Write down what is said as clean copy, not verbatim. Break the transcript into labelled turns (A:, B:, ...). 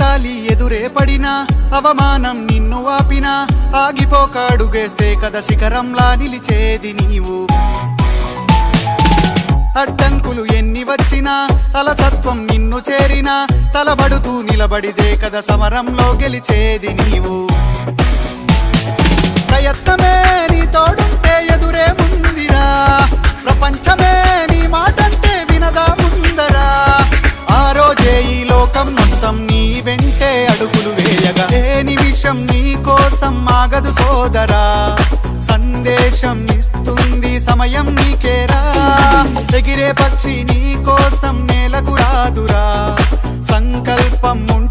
A: సుడిగాలి ఎదురే పడినా అవమానం నిన్ను ఆపినా ఆగిపోక అడుగేస్తే కదా శిఖరంలా నిలిచేది నీవు. అడ్డంకులు ఎన్ని వచ్చినా అలసత్వం నిన్ను చేరినా తలబడుతూ నిలబడిదే కదా సమరంలో గెలిచేది నీవు. ప్రయత్నమే నీ తోడుంటే ఎదురే ముందిరా, ప్రపంచమే నీ మాటంటే వినదా ముందరా. ఆ రోజే ఈ లోకం మొత్తం నీ వెంటే అడుగులు వేయగా ఏ నిమిషం నీ కోసం ఆగదు సోదరా. సందేశం ఇస్తుంది సమయం నీకేరా, ఎగిరే పక్షి నీ కోసం నేలకు రాదురా. సంకల్పం ఉంటే